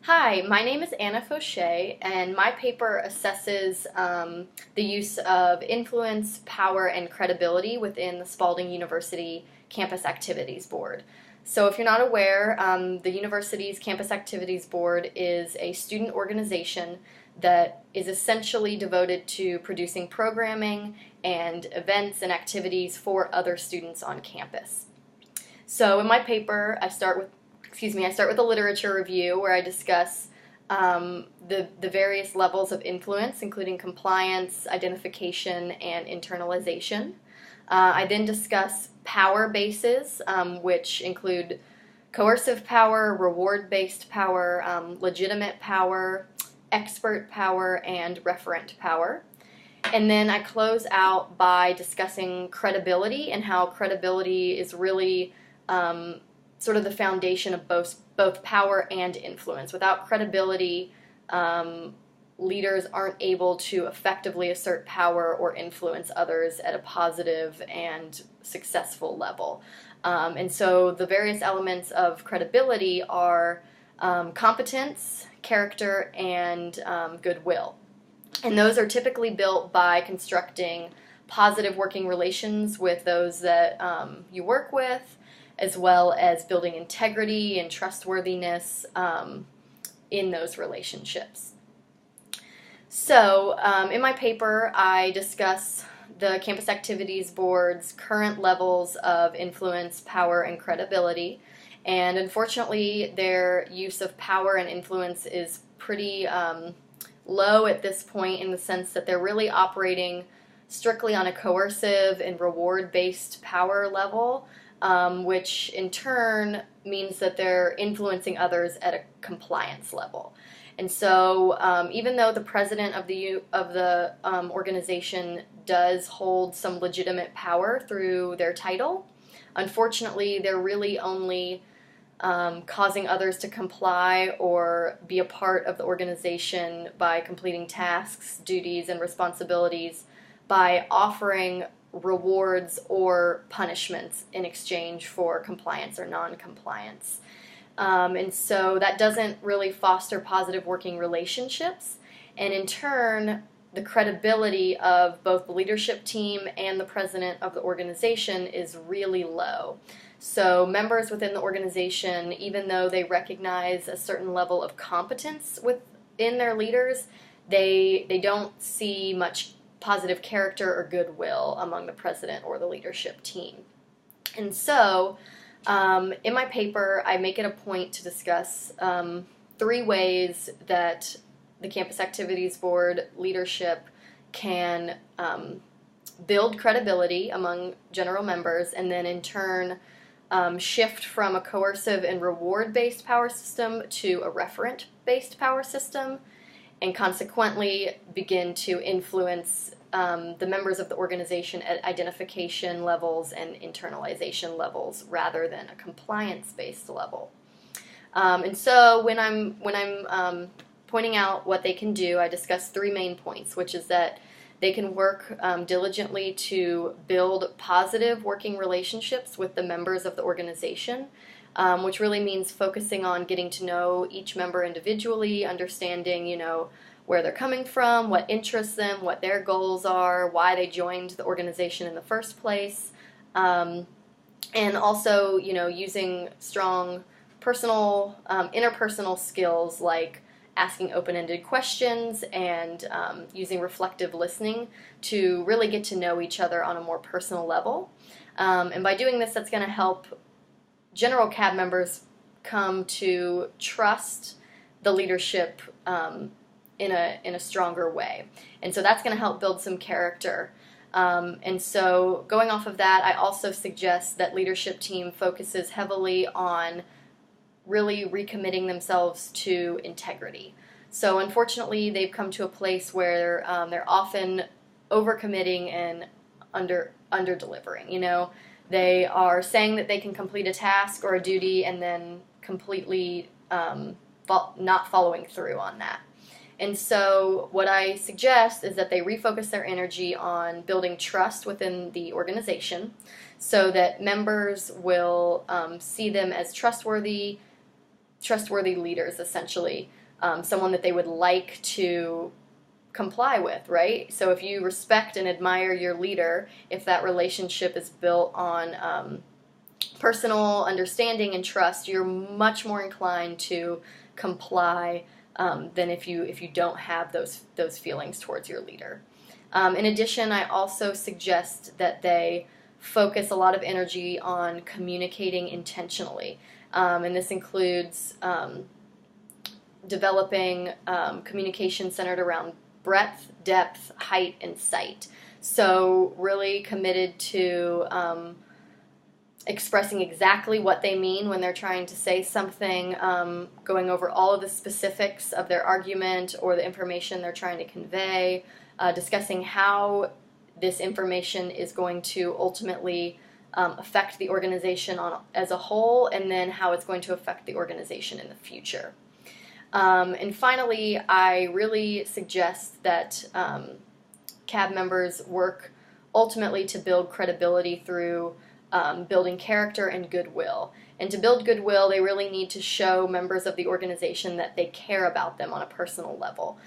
Hi, my name is Anna Fauché, and my paper assesses the use of influence, power, and credibility within the Spalding University Campus Activities Board. So if you're not aware, the university's Campus Activities Board is a student organization that is essentially devoted to producing programming and events and activities for other students on campus. So in my paper, I start with a literature review where I discuss the various levels of influence, including compliance, identification, and internalization. I then discuss power bases, which include coercive power, reward-based power, legitimate power, expert power, and referent power. And then I close out by discussing credibility and how credibility is really sort of the foundation of both power and influence. Without credibility, leaders aren't able to effectively assert power or influence others at a positive and successful level. And so the various elements of credibility are competence, character, and goodwill. And those are typically built by constructing positive working relations with those that you work with, as well as building integrity and trustworthiness in those relationships. So in my paper, I discuss the Campus Activities Board's current levels of influence, power, and credibility. And unfortunately, their use of power and influence is pretty low at this point, in the sense that they're really operating strictly on a coercive and reward-based power level, which in turn means that they're influencing others at a compliance level. And so even though the president of the organization does hold some legitimate power through their title, unfortunately they're really only causing others to comply or be a part of the organization by completing tasks, duties, and responsibilities by offering rewards or punishments in exchange for compliance or non-compliance. And so that doesn't really foster positive working relationships, and in turn the credibility of both the leadership team and the president of the organization is really low. So members within the organization, even though they recognize a certain level of competence within their leaders, they don't see much positive character or goodwill among the president or the leadership team. And so in my paper, I make it a point to discuss 3 ways that the Campus Activities Board leadership can build credibility among general members, and then in turn shift from a coercive and reward-based power system to a referent-based power system, and consequently begin to influence the members of the organization at identification levels and internalization levels rather than a compliance-based level. And so when I'm pointing out what they can do, I discuss 3 main points, which is that they can work diligently to build positive working relationships with the members of the organization, which really means focusing on getting to know each member individually, understanding, where they're coming from, what interests them, what their goals are, why they joined the organization in the first place, and also, using strong personal, interpersonal skills like asking open-ended questions and using reflective listening to really get to know each other on a more personal level. And by doing this, that's going to help general CAB members come to trust the leadership in a stronger way. And so that's going to help build some character. And so going off of that, I also suggest that leadership team focuses heavily on really recommitting themselves to integrity. So unfortunately, they've come to a place where they're often overcommitting and under-delivering. They are saying that they can complete a task or a duty and then completely not following through on that. And so what I suggest is that they refocus their energy on building trust within the organization so that members will see them as trustworthy, trustworthy leaders, essentially, someone that they would like to comply with, right? So if you respect and admire your leader, if that relationship is built on personal understanding and trust, you're much more inclined to comply than if you don't have those feelings towards your leader. In addition, I also suggest that they focus a lot of energy on communicating intentionally, and this includes developing communication centered around breadth, depth, height, and sight. So really committed to expressing exactly what they mean when they're trying to say something, going over all of the specifics of their argument or the information they're trying to convey, discussing how this information is going to ultimately affect the organization as a whole, and then how it's going to affect the organization in the future. And finally, I really suggest that CAB members work ultimately to build credibility through building character and goodwill. And to build goodwill, they really need to show members of the organization that they care about them on a personal level.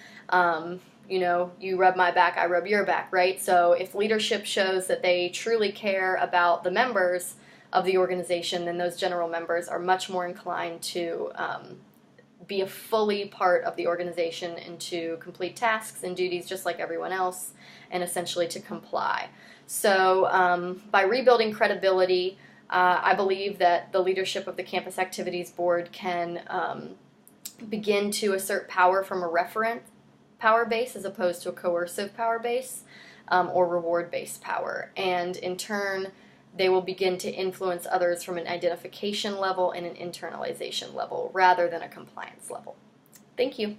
You know, you rub my back, I rub your back, right? So if leadership shows that they truly care about the members of the organization, then those general members are much more inclined to be a fully part of the organization and to complete tasks and duties just like everyone else, and essentially to comply. So by rebuilding credibility, I believe that the leadership of the Campus Activities Board can begin to assert power from a referent power base as opposed to a coercive power base or reward-based power. And in turn, they will begin to influence others from an identification level and an internalization level rather than a compliance level. Thank you.